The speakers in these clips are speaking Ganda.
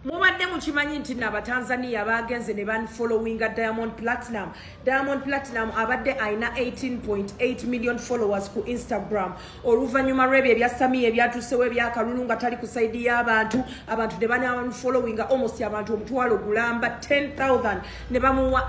mubadde mukimanyi nti n'Abatanzania bagenze ne banfollowinga Diamond Platinum. Diamond Platinum abadde ayina 18.8 million followers ku Instagram. Oluvannyuma lw'ebyo ebya Samia ebyatuusewo ebyakalulu nga tali ku saidi y'abantu, abantu ne banfollowinga almost abantu omutwalo gulamba 10,000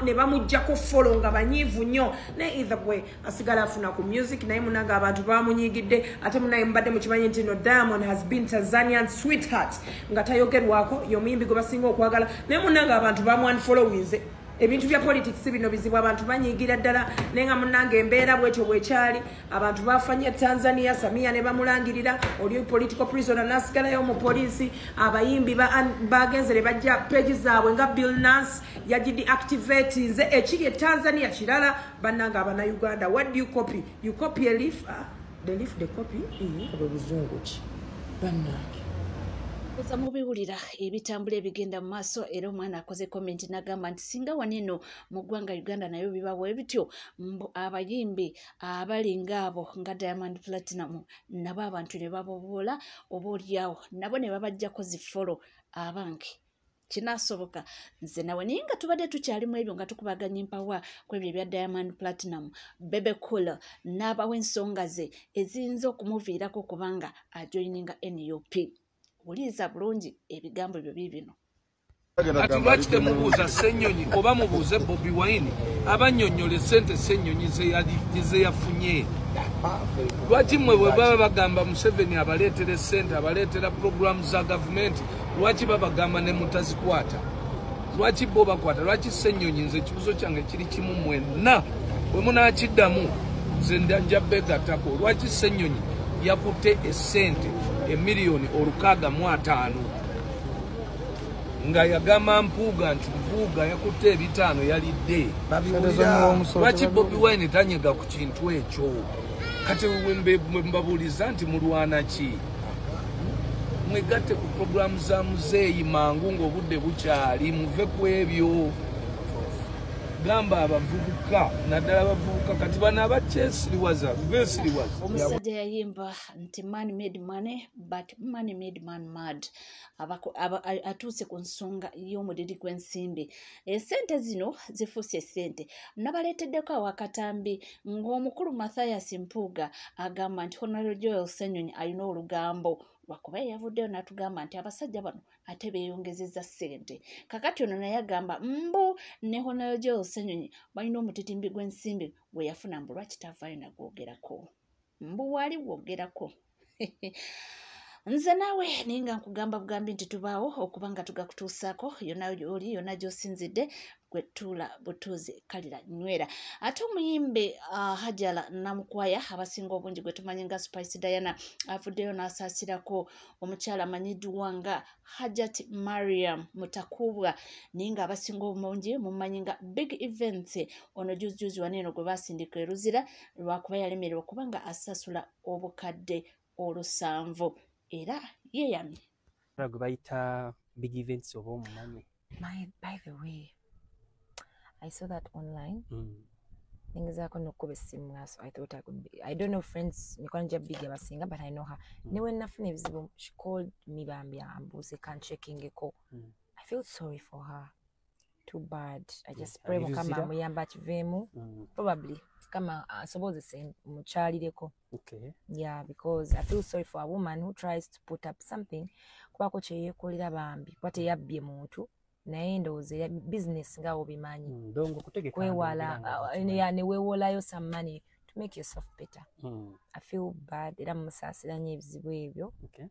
ne bamuggyako follow nga banyiivu nnyo. Ne either way asigala afuna ku music naye munanga abantu bamunyigidde ate munaye mubadde mukimanyi nti no Diamond has been Tanzanian sweetheart nga tayogerwako yomuyimbi gwe basinga okwagala naye munanga abantu bamunfollowinze. Ebintu bya politics bino bizibu abantu banyigira ddala nenga munange embeera bwetyo bwekyali abantu bafanye Tanzania Samia ne bamulangirira oli political prisoner nasigalayo mu police abayimbi bagenze ne bajja page zaabwe nga Bill Nance yagidi activate nze ekiri Tanzania kirala bannanga abana Uganda. What do you copy? You copy a leaf, the leaf the copy abuzungu ki bannanga Kuza mubiwulira ebitambula ebigenda mu maaso era omwana akoze comment n'agamba nti singa waneno mu ggwanga Uganda nayo bibawo ebityo abayimbi abalinga abo nga Diamond Platinum nabo abantu ne baboboola oba oliawo nabo ne babajjako zifolo abange kinasoboka nze nawe naye nga tubadde tukyalimu ebyo nga tukubaganya empawa kwebyo ebya Diamond Platinum Bebe Cool n'abawa ensonga ze eziyinza okumuviirako kubanga ajoininga NUP. Uliza bulungi ebigambo ebyo bibino. Ati lwaki temubuuza Ssenyonyi oba mubuuze Bobi Wine abanyonyole ssente Ssenyonyi ze yafunye. Lwaki mmwe bwe baba bagamba Museveni abaleetera ssente abaleetera programu za gavumenti lwaki babagamba ne mutazikwata? Lwaki bo bakwata? Lwaki Ssenyonyi nze ekibuzo kyange kiri kimu mwenna bwe munaakiddamu nze njabbegattako lwaki Ssenyonyi yakutte essente emiliyoni 605 nga yagamba Mpuuga nti Mpuuga yakutte ebitaano yalidde. Lwaki Bobi Wine tanyega ku kintu ekyo? Kati mbabuuliza nti mulwana ki? Mwegatte ku programu za muzeeyi mangu ng'obudde bukyali muve ku ebyo. Gamba abavubuka naddala abavubuka kati bana abakyesiriwaza besiriwaza. Omusajja yayimba nti man made money but money made man mad. Atuuse ku nsonga y'omudiri gw'ensimbi. Esente zino zifuuse sente. Nabaleeteddeko awakatambi ng'omukulu Mathias Mpuuga agamba nti Honorable Joel Ssenyonyi alina olugambo. Lwakuba yavuddeyo n'atugamba nti abasajja bano ate beeyongezezza ssente. Kakati ono naye agamba mbu ne Honorable Joel Ssenyonyi balina omutitimbi gw'ensimbi we yafuna mbu lwaki tavaayo nagwogerako. Mbu waali woogerako. Nze naawe naye nga nkugamba bugambi nti tubaawo okuba nga tugakutuusaako yonna gy'oli yonna gy'osinzidde gwe tuula butuuzi kalira nywera. Ate omuyimbi Hajala Namukwaya abasinga obungi gwe tumanyi nga Spice Diana avuddeyo n'asaasirako omukyala amanyiddwa nga Hajat Mariam Mutakubwa naye nga abasinga obungi mumanyi nga Big Events ono juzijuzi waneeno gwe baasindika e Luzira lwakuba yalemererwa okuba nga asasula obukadde 7 era yeyamye. Gwe bayita Big Events oba omumanyi? By the way, I saw that online. Ningezaako n'okkuba essimu so I thought I could be. I don't know friends mikwano gya Big abasinga but I know her. Newe nafuna ebizibu she called me bambya ambuuze kan checkingeko. I feel sorry for her. Too bad. I just pray mukama amuyamba akiveemu. Probably kama asobozese mukyalireko. Okay. Yeah, because I feel sorry for a woman who tries to put up something kubako kyeyekolera bambi kwate yabbye muntu naye ndowooza business nga obimanyi ndongo kutegeka kwewala ne weewolayo some money to make yourself better. I feel bad era musaasiranye ebizibu ebyo. Okay.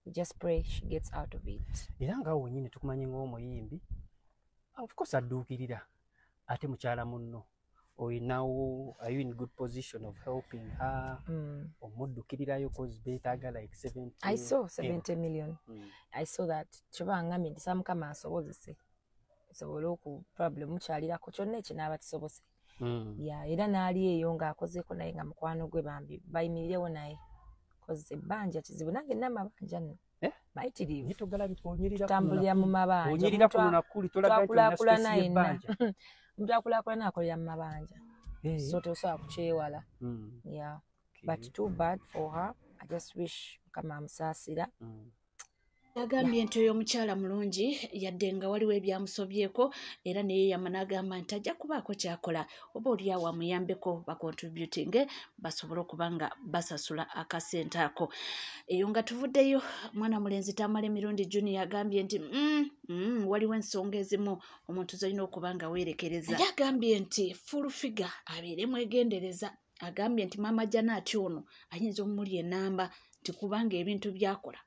Just pray she gets out of it. Era nga wenyini tukumanyi ng'omuyimbi of course adduukirira ate mukyala munno oyinawo are you in good position of helping her omuddukirirayo cause beetaaga like 70. I saw 70 million. I saw that kibangambye nti samukama asobozese sobole oku problem mukyalirako kyonna ekinaaba kisobose. Era n'ali eyo ng'akozeeko naye nga mukwano gwe bambi bayimirirewo naye cause ebbanja kizibu nange n'amabanja nno mayitirivu tambulira mu mabanja twakulakulana yenna omuntu akulakulana akolera mu mabanja so tosobola kukyewala. But too bad for her. I just wish kama amusaasira Yagambye nti oyo omukyala mulungi yadde nga waliwo ebyamusobyeko era naye yama n'agamba nti ajja kubaako kyakola oba oliawo amuyambeko bacontributinge basobole okuba nga basasula akasente ako. Eyo nga tuvuddeyo mwana mulenzi Tamale Mirundi Junior yagambye nti waliwo ensonga ezimu omuntu zolina okuba nga weerekereza. Yagambye nti full figure abeere mwegendereza. Agambye nti Maama Janet ono ayinza omuli enamba nti kubanga ebintu byakola.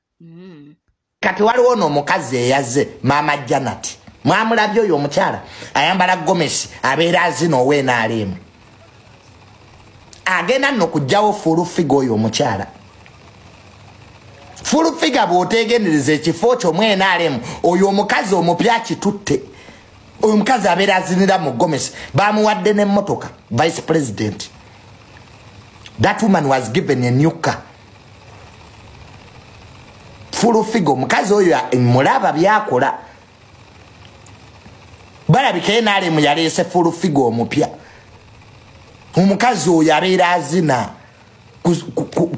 Kati waliwo n'omukazi eyaze Maama Janet. Mwamulabye oyo omukyala ayambala gomesi abeera azina ow'NRM. Agenda nno kujjawo full figure oyo omukyala. Full figure bw'oteegendereza ekifo kyo mu NRM oyo omukazi omupya akitutte. Oyo omukazi abeera azinira mu gomesi bamuwadde n'emmotoka vice president. That woman was given a new car. Full figure mukazi oyo mulaba byakola. Balabika NRM yaleese full figure omupya. Omukazi oyo abeera azina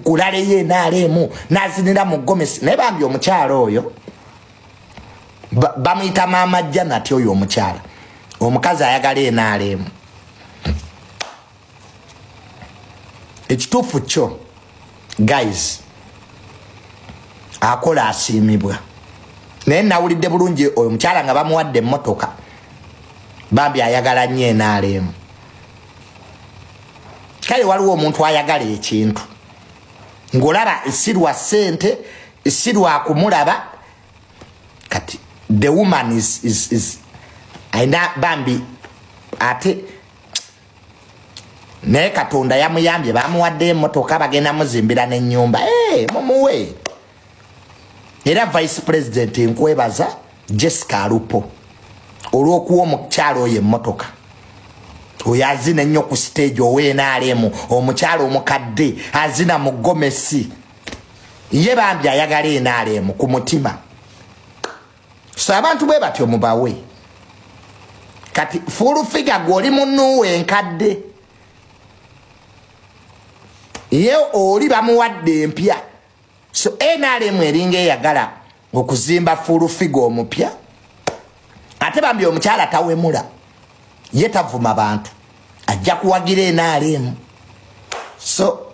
kulale ye NRM n'azinira mu gomesi naye bambi omukyala oyo bamuyita Maama Janet oyo omukyala. Omukazi ayagala NRM. Ekituufu kyo guys akola asiimibwa naye nawulidde bulungi oyo mukyala nga bamuwadde emmotoka bambi ayagala nnyo NRM. Kale waliwo omuntu ayagala ekintu ng'olaba esirwa ssente esirwa kumulaba kati the woman is ayina bambi ate naye Katonda yamuyambye bamuwadde emmotoka bagenda muzimbira n'ennyumba mumuwe. Era vice president nkwebaza Jessica Alupo olw'okuwa omukyala oyo emmotoka. Oyo azina ennyo ku stage ow'NRM omukyala omukadde azina mu gomesi. Ye bambi ayagala NRM ku mutima. So abantu bwe batyo mubawe. Kati full figure gw'oli munnuwe enkadde. Ye oli bamuwadde empya. So NRM eringa eyagala okuzimba full figure omupya. Ate bambi omukyala tawemula. Ye tavuma bantu. Ajja kuwagira NRM. So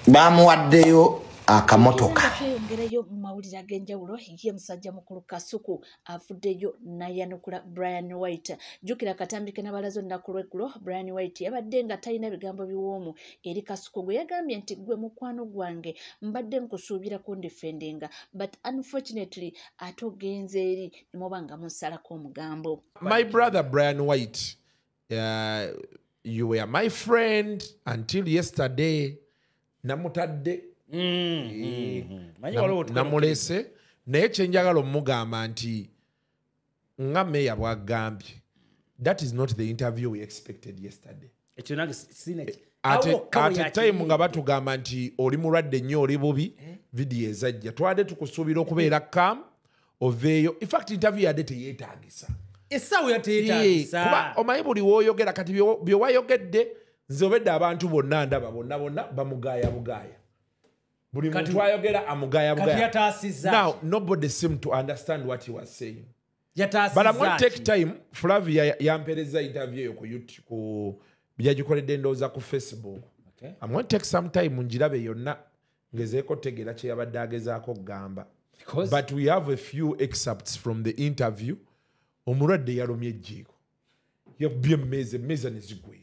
bamuwaddeyo akamotoka. Tweyongerayo mu mawulire ag'enjawulo ye musajja mukulu Kasuku avuddeyo n'ayanukula Brian White. Jjukira katambike n'abalazo nnaku lweggulo Brian White yabadde nga talina bigambo biwoomu eri Kasuku gwe yagambye nti gwe mukwano gwange mbadde nkusuubira kundifendinga but unfortunately ate ogenze eri ne muba nga munsalako omugambo. My brother Brian White, you were my friend until yesterday. Namutadde namulese naye kyenjagala omugamba nti nga meya bwagambye that is not the interview we expected yesterday. Ate time nga batugamba nti oli mulwadde nnyo oli bubi video ezajja twadde tukusuubira okubeera calm oveeyo. In fact interview yadde teyeetaagisa essaawa yateetaagisa kuba omanyi buli w'oyogera kati bye wayogedde nze obedde abantu bonna ndaba bonna bamugaaya bugaaya. Buli muntu ayogera amugaaya bugaaya. Now nobody seemed to understand what he was saying. But I'm going to take time. Flavia yampereza interview ku YouTube ku byagikoledde ndowooza ku Facebook. Okay. I'm going to take some time njirabe yonna ngezeeko tegera kye yabadde agezaako okugamba. But we have a few excerpts from the interview. Omulwadde yalumye ejjiiko. Yabbye mmeeza ne zigwera.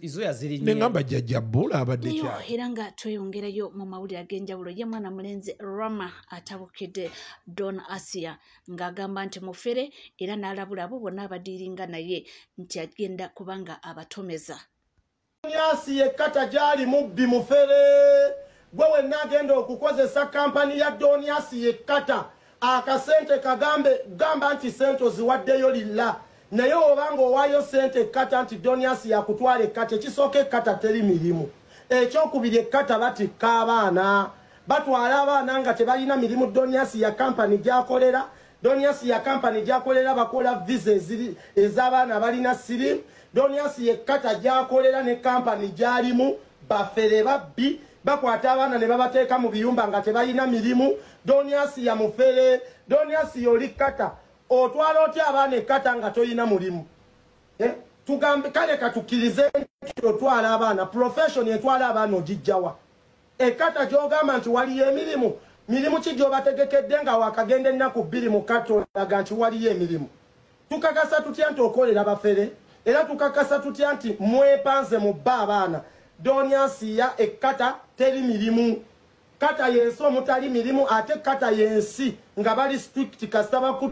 Izo yaziri nengamba jjajjabbula abadde kya era nga tweyongerayo mu mawulire ag'enjawulo ye mwana mulenzi Rama atabukidde Don Asia ng'agamba nti mufere era n'alabula abo bonna abadiiringa naye nti agenda kubanga abatomeza. Asi ekkata gyali mubbi mufere gwe wenna agenda okukozesa kampani ya Doniasi yekkata akasente gamba nti sente oziwaddeyo lilla naye obanga owaayo sente ekkata nti Doniasi yakutwala ekkata ekisooka ekkata teri mirimu ekyokubiri ekkata batikka abaana batwala abaana nga tebalina mirimu Doniasi ya kampani gyakolera Doniasi ya kampani gyakolera bakola visa ez'abaana balina sirimu Doniasi yekkata gyakolera ne kampani gyalimu bafere babbi bakwata abaana ne babateeka mu biyumba nga tebalina mirimu. Donias ya mufere, Donias yoli kata otwala otya abaana ekata nga toyina mulimu. Tugambe kale katukirize otwala abaana profession etwala abaana ogijjawa. Ekata gy'ogamba nti waliyo emirimu, mirimu ki gy'obategekedde nga wakagenda ennaku 2 mu kato olaga nti waliyo emirimu. Tukakasa tutya nti okolera bafere, era tukakasa tutya nti mwepanze mu bba abaana. Donias ya ekata teri mirimu. Kata yensi omutali mirimu ate kata yensi nga bali strict kasaba ku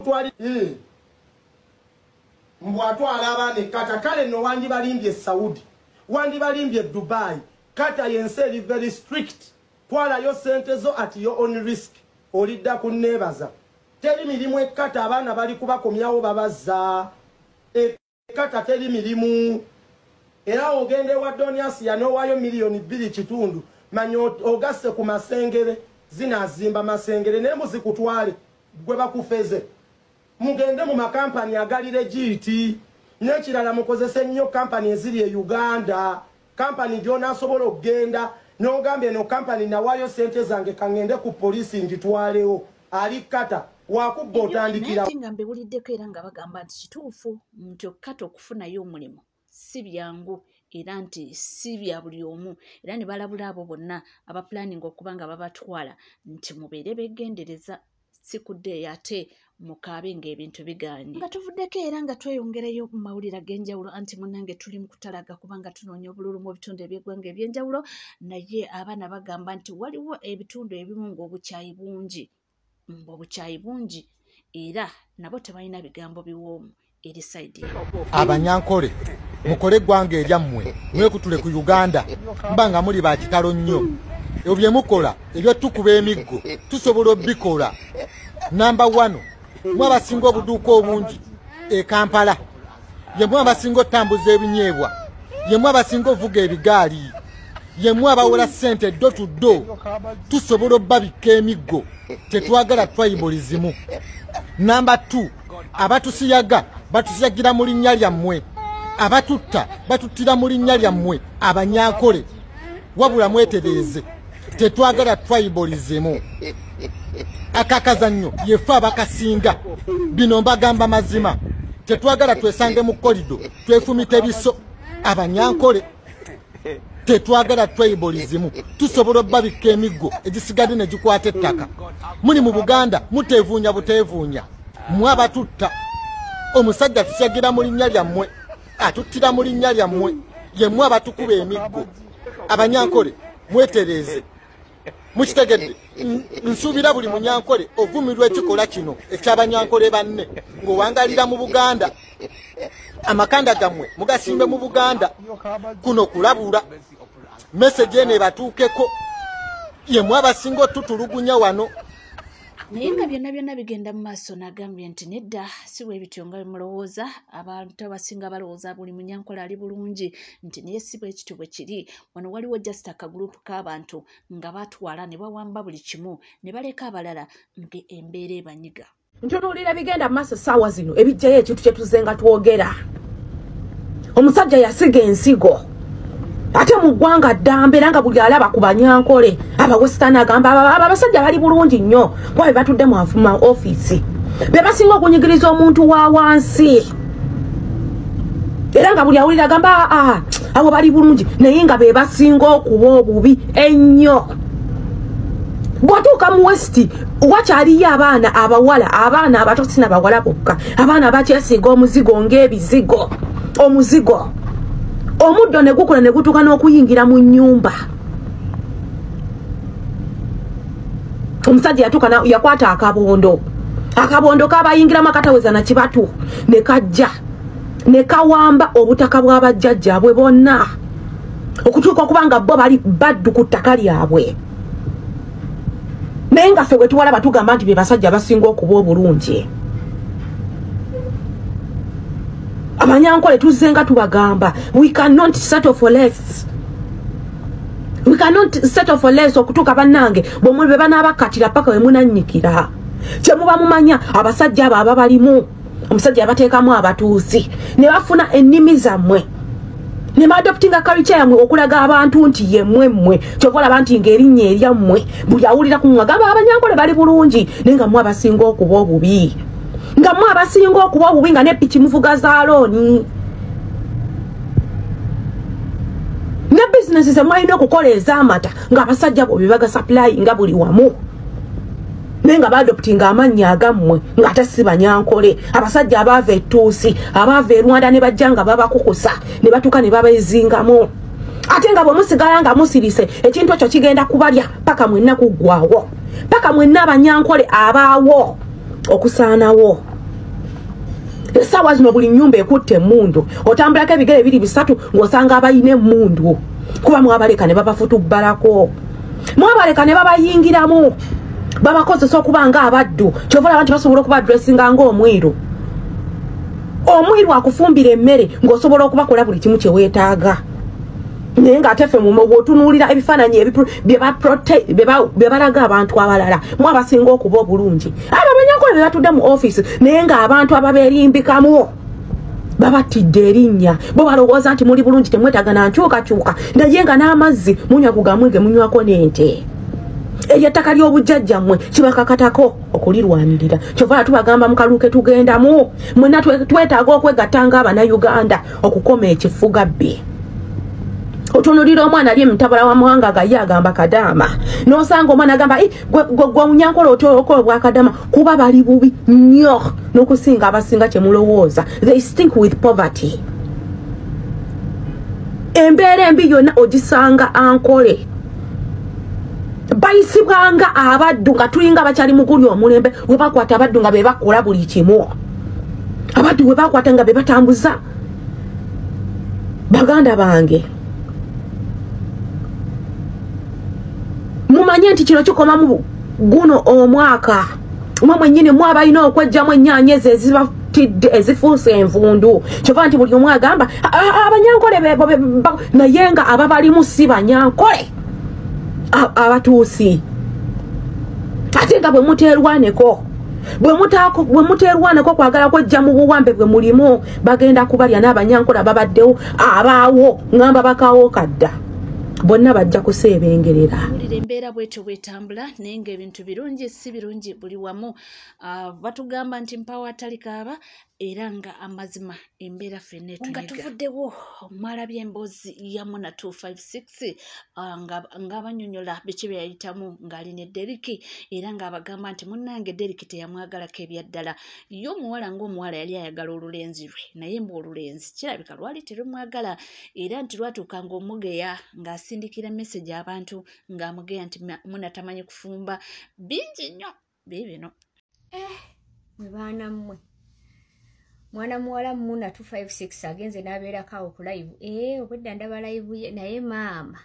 twali mbwatwala abaana ekata kale no wandi balimbye Saudi, wandi balimbye Dubai. Kata yensi eri very strict. Twalayo sente zo at your own risk. Olidda kunnebaza. Teri mirimu ekata abaana bali kubakomyawo babaza. Ekata teri mirimu. Era ogende wa Donias ya nowayo milioni 2 kitundu. Manyo ogase ku masengere zinazimba masengere ne muzikutwale gwe bakufeze. Mugende mu makampani agalire GT. Nekirala mukozese nnyo kampani eziri e Uganda. Kampani gyona asobola okgenda n'ogambye no kampani nawayo sente zange kangende ku polisi njitwalewo. Ali kata wakubba otandikira. Ngambe buliddeko era nga bagamba nti kituufu nti okkata okufunayo omulimu si byangu era nti si bya buli omu, era ne balabula abo bonna abapulaninga okuba nga babatwala nti mubeere begendereza sikudde ate mukaabe ng'ebintu biganye. Nga tuvuddeko era nga tweyongerayo mu mawulire ag'enjawulo anti munnange tuli mu kutalaga kubanga tunoonya obululu mu bitundu eby'eggwanga eby'enjawulo, naye abaana bagamba nti waliwo ebitundu ebimu ng'obukyayi bungi era nabo tebalina bigambo biwoomu eri saidi. Abanyankole mukole eggwanga eryammwe mwekutule ku Uganda mbanga muli bakitalo nnyo. Ebyo bye mukola ebyo tukuba emiggo tusobola obbikola. Number 1 mwe abasinga obuduuka obungi e Kampala, ye mwe abasinga otambuza ebinyeebwa, ye mwe abasinga ovuga ebigaali, ye mwe abawola ssente ddo tuddo. Tusobola obbabika emiggo, tetwagala tribalism. Number 2 abatusiyaga batusiyagira mu linnya lyammwe, abatutta batuttira mu linnya lyammwe. Abanyankole wabula mwetereeze, tetwagala tribalism. Akakazannyo yefa abakasinga bino mbagamba mazima, tetwagala twesange mu kolido twefumite biso. Abanyankole tetwagala tribalism, tusobola obbabika emiggo egisigadde ne gikwata ettaka. Muli mu Buganda mutevuunya butevuunya, mwe abatutta omusajja tusagira mu linnya lyammwe, atuttira mu linnya lyammwe, ye mwe abatukuba emiggo. Abanyankole mwetereeze. Mukitegedde nsuubira buli munyankole ovumirwa ekikola kino eky'abanyankole banne ng'owangalira mu Buganda. Amakanda gammwe mugasimbe mu Buganda, kuno kulabula. Message eno ebatuukeko, ye mwe abasinga otutulugunya wano. Naye nga byonna bigenda mu maaso n'agambye nti nedda si bwe bityo nga bimulowooza. Abantu abasinga balowooza buli munyankole ali bulungi, nti naye si bwe kityo bwe kiri. Wano waliwo just akagurupu k'abantu nga batwala ne bawamba buli kimu ne baleka abalala ng'embeera ebanyiga. Ntunuulira bigenda mu maaso ssaawa zino ebijjayo ekintu kye tuzze nga twogera. Omusajja yasiga ensigo ate mu ggwanga ddambe era nga buli alaba ku banyankole abawesitaani agamba abasajja bali bulungi nnyo kuba be batudde mu ofiisi be basinga okunyigiriza omuntu wa wansi, era nga buli awulira agamba abo bali bulungi naye nga be basinga okuba obubi ennyo. Bw'otuuka mu westi wakyaliyo abaana abawala, abaana abato si n'abawala bokka, abaana bakyesiga omuzigo ng'ebizigo, omuzigo omuddo ne gukula ne gutuuka n'okuyingira mu nnyumba. Omusajja yatuuka yakwata akabondo kabayingiramu akataweza na kibatu ne kajja ne kawamba obutaka bw'abajjajjaabwe bonna okutuuka okubanga bo bali baddu ku ttaka lyabwe. Naye nga ffe bwe tuwalaba tugamba nti be basajja basinga okuba obulungi. Abanyankole tuzze nga tubagamba, we cannot settle for less. We cannot settle for less okutuuka bannange bomwe be banaabakatira paka we munannyikira. Kye muba mumanya abasajja abo aba balimu, omusajja yabateekamu abatuusi ne bafuna ennimi zammwe ne adoptinga culture yamwe okulaga abantu nti yemmwe kyokola abantu ngerinnya eryammwe buli awulira ku ngagamba abanyankole bali bulungi nenga mwe abasinga okuba obubi nga mwe abasinga okuba obubi nga ne pichi muvuga za looni ne business ze mwalina okukola ez'amata nga abasajja bo bibaga supply nga buli wamu nenga badoptinga amannya agammwe nga ate si banyankole abasajja abaava ettuusi abaava Rwanda ne bajjanga babakukusa ne batuka ne babezingamu ate nga bwe musigala nga musirise ekintu ekyo kigenda kubalya paka mwenna kuggwawo paka mwenna abanyankole abaawo okusaanawo esawa zino buli nnyumba ekutte emmundu otambulako ebigere biri bisatu ng'osanga abayina emmundu kuba mwabaleka ne babafutubbalako mwabaleka ne babayingiramu babakozesa okuba nga abaddu kyovola abantu basobola okuba dressinga ng'omwiru omwiru akufumbira emmere ng'osobola okubakola buli kimu kye weetaaga naye ng'ate mu bw'otunuulira ebifaananyi bye balaga abantu abalala mwe abasinga okuba obulungi abo abanyankole be batudde mu ofiisi naye ng'abantu ababeerimbikamu babatidde erinnya bo balowooza nti muli bulungi temwetaaga na nkyukakyuka naye nga n'amazzi munywa ku gamwe ge munywako n'ente eryettaka ly'obujjajjammwe kibakakatako okulirwanirira kyovala tubagamba mu kaluuke tugendamu mwenna twetaaga okwegatta ng'abannayuganda okukoma ekifugabbi otunulira omwana ali emutabala wa muwanga gaye agamba kadaama n'osanga omwana agamba gwe munyankole otokola obwakadaama kuba bali bubi nnyo n'okusinga abasinga kye mulowooza they stink with poverty embeera embi yonna ogisanga ankole bayisibwanga abaddu nga tulinga bakyali muguli omulembe we bakwata abaddu nga be bakola buli kimu abaddu we bakwata nga be batambuza baganda bange mumanye nti kino kikoma mu guno omwaka mwe mwennyini mwabalina okwejjamu ennyaanya ezo ezibatidde ezifuuse envundu kyova nti buli omu agamba abanyankole naye nga ababalimu si banyankole abatuusi ate nga bwe muteerwaneko bwe muteerwaneko kwagala kwejja mu buwambe bwe mulimu bagenda kubalya n'abanyankole ababaddewo abaawo ngamba bakawo kadda bonna bajja kuseebengerera ulira embeera bwetyo bwetambula naye ng'ebintu birungi si birungi buli wamu batugamba nti mpawo atali kaaba era nga amazima embeera ffenna etunyiga nga tuvuddewo mwalabye emboozi ya Muna 256 ng'abanyonyola biki bye yayitamu ng'alina Deriki era ng'abagamba nti munnange Deriki teyamwagalako ebyaddala ye omuwala ng'omuwala yali ayagala olulenzi lwe naye mbu olulenzi kirabika lwali terumwagala era nti lwatuuka ng'omugeya ng'asindikira message abantu ng'amugeya nti Muna tamanyi kufumba bingi nnyo bibino mwe baana mmwe mwana muwala Muna 256 agenze n'abeerako ku live obwedda ndaba live ye naye maama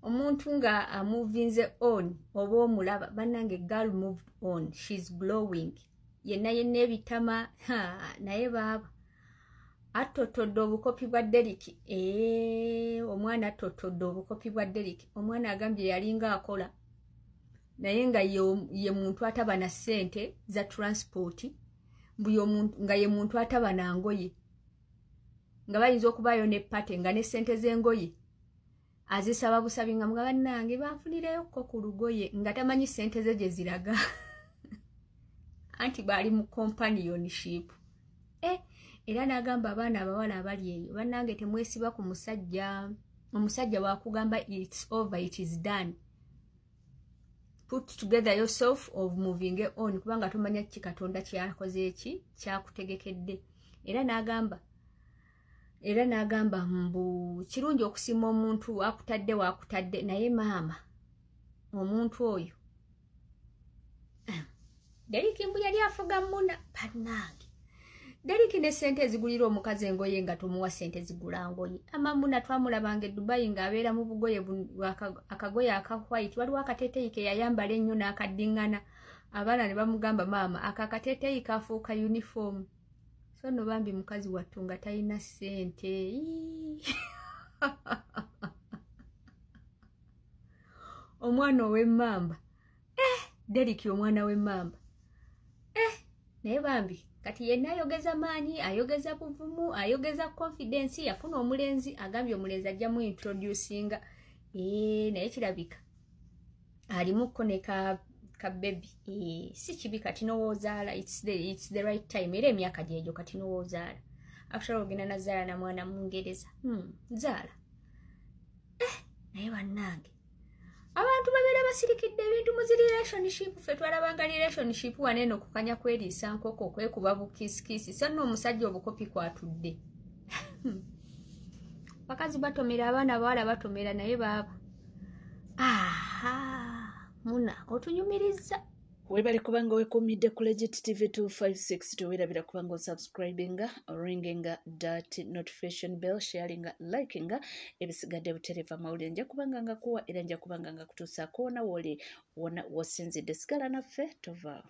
omuntu nga amovinze on oba omulaba bannange girl moved on, she's glowing yenna ebitama naye baaba atotodde obukopi bwa Deriki omwana atotodde obukopi bwa Deriki omwana agambye yalinga akola naye nga ye muntu ataba na ssente za transport nga ye muntu ataba na ngoye nga bayinza okubaayo ne pate nga ne ssente z'engoye azisaba busabi nga mga bannange banfunireyo ko ku lugoye nga tamanyi ssente ze gye ziraga anti baali mu companionship era n'agamba abaana abawala abali eyo bannange temwesiba ku musajja omusajja wakugamba it's over, it is done, put together yourself of moving on kubanga tomanya ki Katonda kyakoze eki kyakutegekedde era n'agamba mbu kirungi okusima omuntu wakutadde naye maama omuntu oyo Deriki mbu yali afuga Muna bannange Deriki ne ssente ezigulira omukazi engoye nga tomuwa ssente zigula ngoye ama Muna twamulabanga Dubai ng'abeera mu bugoye akagoye aka white waliwo akateeteeyi ke yayambala ennyo n'akaddingana abaana ne bamugamba maama akateeteeyi kafuuka uniform so no bambi mukazi wattu nga talina ssente omwana ow'emmamba Deriki omwana w'emmamba naye bambi kati yenna ayogeza maanyi ayogeza buvumu ayogeza confidence yafuna omulenzi agambye omulenzi ajja mu introducinga naye kirabika alimuko ne ka baby si kibi kati n'owoozaala it's the right time era emyaka gyejo kati n'owoozaala after ogenda na zaala na mwana mungereza zaala naye bannange abantu babeera basirikidde ebintu mu zi relationship ffe twalabanga relationship waneeno kukanya kweriisa nkoko kwekuba bukisikisi so nno omusajja obukopi kwatudde bakazi batomera abaana bawala batomera naye baaba muna otunyumiriza webale kubanga wekumidde ku Legit TV 256 tuwerabira kubanga osubscribinga ringinga that notification bell sharinga likinga ebisigadde butereva mawulire nja kubanga nga kuwa era nja kubanga nga kutuusa koona woli wona wosinzidde sigala naffe tova